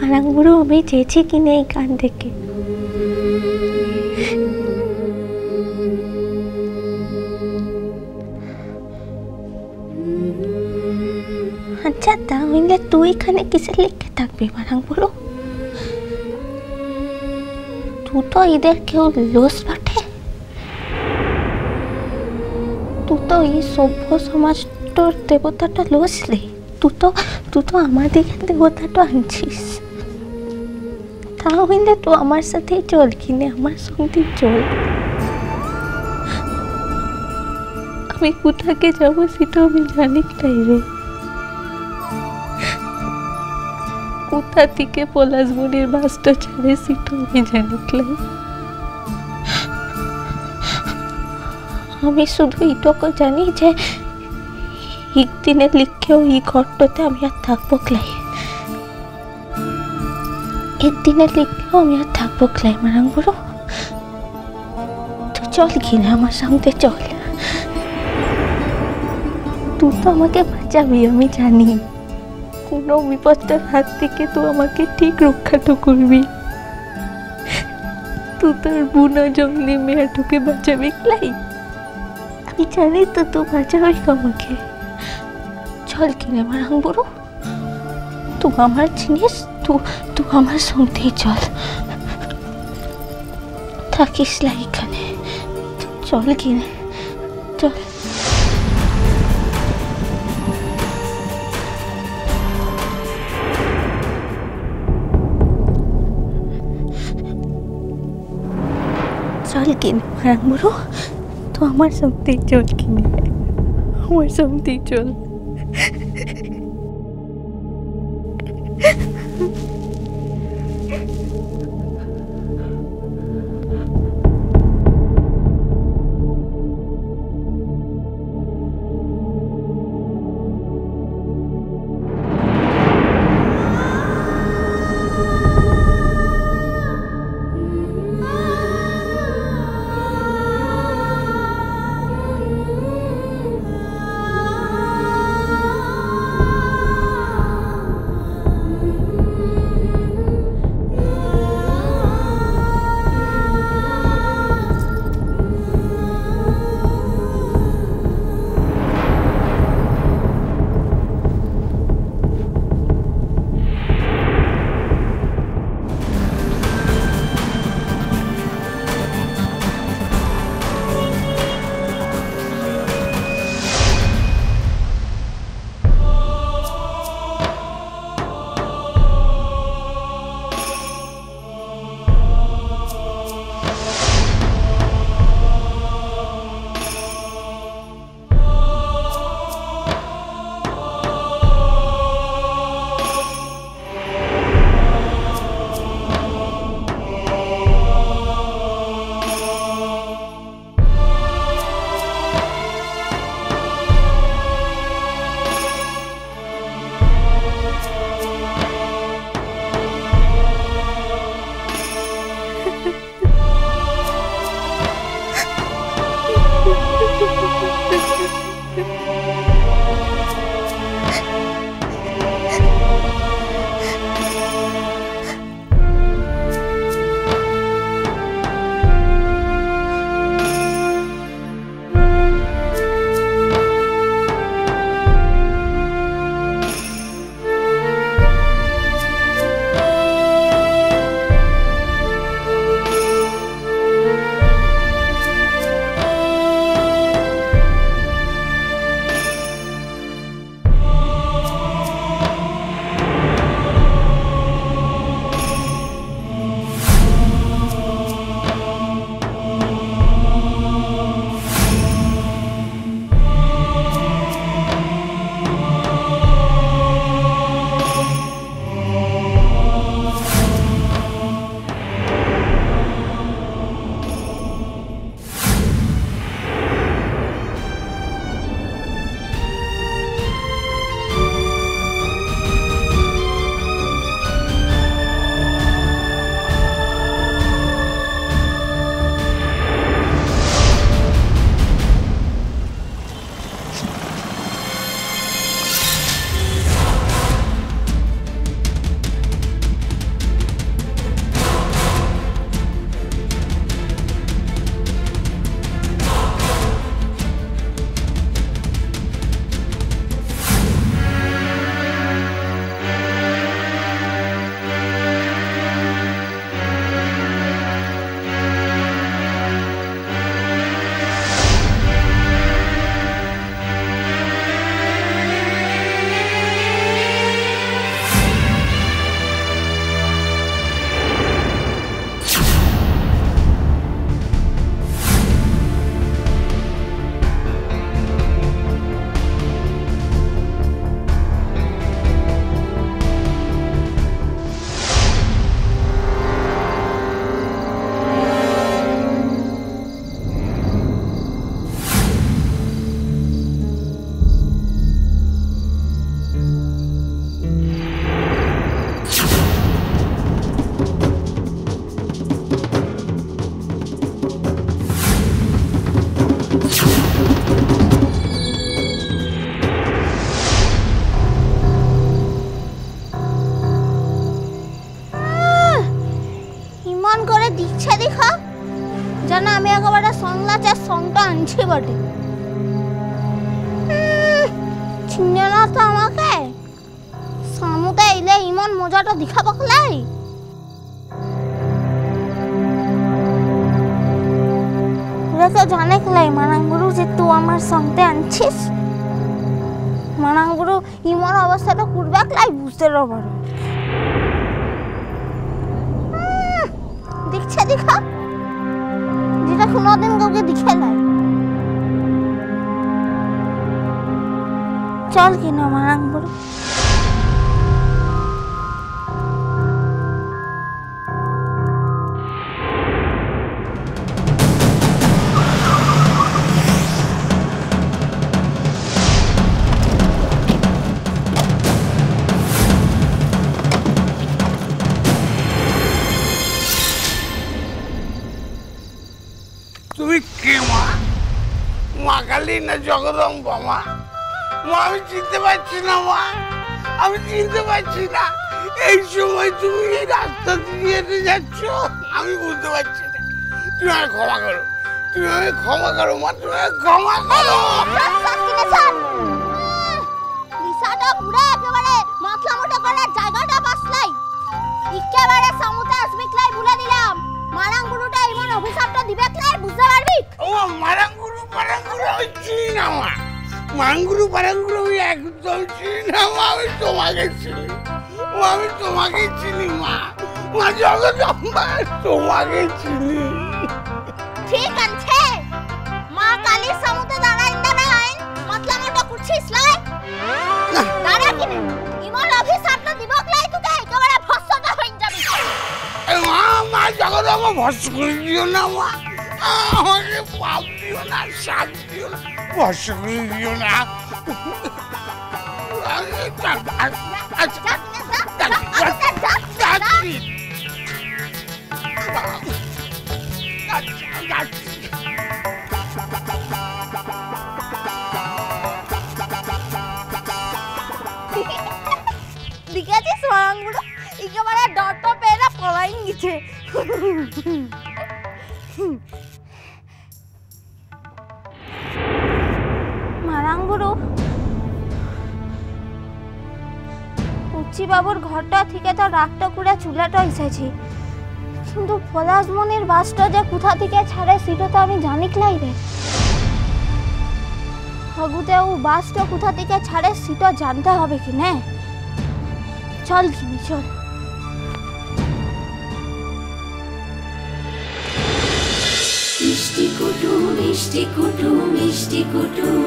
মারাঙ্গুরু আমি চেয়েছি কিনে এই গান থেকে। আচ্ছা তাহলে তুই এখানে কিসে লিখে থাকবি মারাঙ্গুরু? তুই তো এদের কেউ লোস বটে, তুই তো এই সভ্য সমাজটার দেবতাটা লোস রে। তুই তো আমার দিকে দেবতাটা আনছিস। তাহলে তুই আমার সাথে চল কিনে, আমার সঙ্গে চল। আমি কোথাকে যাবো সেটা আমি জানি তাই রে। কোথা থেকে পলাশমণির বাসটা ছাড়ে সেটা আমি জানি তাই। আমি শুধু এইটুকু জানি যে একদিনে লিখেও এই ঘরটাতে আমি আর থাকবো ক্লাই। একদিনে লিখলেও আমি আর থাকবো ক্লাই মারাঙ্গুরু। তো চল কিনা আমার সঙ্গে চল। তুই তো আমাকে বাঁচাবি আমি জানি, কোনো বিপদের হাত থেকে তুই আমাকে ঠিক রক্ষাটা করবি। তুই তোর বুনা জঙ্গলি মেয়েটাকে বাঁচাবি ক্লাই, আমি জানি তো তুই বাঁচাবি আমাকে। চল কিনে মারাঙ্গুরু, তুই আমার জিনিস, তুই আমার সঙ্গে চল, থাকিস না এখানে। চল কিনে চল। चल किने मारांगुरु, तो हमार सौंदे चल किने, हमार सौंदे चल। সংলাচের সংটা আনছি বটে। চিনে না তো আমাকে, সামুতে এলে ইমন মজাটা দেখাবো খেলাই। ওরা তো জানে খেলাই মানাঙ্গুরু যে তুই আমার সঙ্গে আনছিস। মানাঙ্গুরু ইমন অবস্থাটা করবে খেলাই বুঝতে পারো। দেখছে দেখা যেটা কোনোদিন কাউকে দেখে নাই। চল কিনা মানাঙ্গুরু। তুমি কে মা? মা কালী না জগদম্বা? মা আমি চিনতে পারছি না মা, আমি চিনতে পারছি না। এই সময় তুমি এই রাস্তা দিয়ে হেঁটে যাচ্ছ, আমি বুঝতে পারছি না। তুমি আমাকে ক্ষমা করো, তুমি আমাকে ক্ষমা করো মা, তুমি আমাকে ক্ষমা করো। নিশাটা পুরো একেবারে মাথা মোটা করার জায়গাটা বাসলাই। একেবারে সামুতে আসবি ক্লাই বলে দিলাম। মারাঙ্গুরুটা এমন অভিশাপটা দিবে ক্লাই বুঝতে পারবি? ও মারাঙ্গুরু আমি চিনি না মা, মারাঙ্গুরু আমি একদম চিনি না মা। আমি তোমাকে চিনি মা, আমি তোমাকে চিনি মা, মা জগদম্বা তোমাকে চিনি। ঠিক আছে, মা কালী সামুতে দাঁড়াই দাঁড়াই মাথা মোটা করছিস লাই। দাঁড়া কিনে এমন অভিশাপটা দিব ক্লাই তোকে একেবারে ভস্মটা হয়ে যাবি। মা মা জগদম্বা ভস্ম করে দিও না মা, আমাকে পাপ দিও না, শাপ দিও না, ভস্ম করে দিও না। দেখেছিস মারাঙ্গুরু একেবারে ডটটা পেয়ে না পলাই গেছে। মারাঙ্গুরু উচ্চি বাবুর ঘরটা থেকে তো রাগটা করে চুলাটা এসেছি, কিন্তু পলাশমণির বাসটা যে কোথা থেকে ছাড়ে সেটা তো আমি জানি ক্লাই রে। হগুতে ও বাসটা কোথা থেকে ছাড়ে সেটা জানতে হবে কি না। চল কিনি চল। মিষ্টি কুটুম মিষ্টি কুটুম মিষ্টি কুটুম।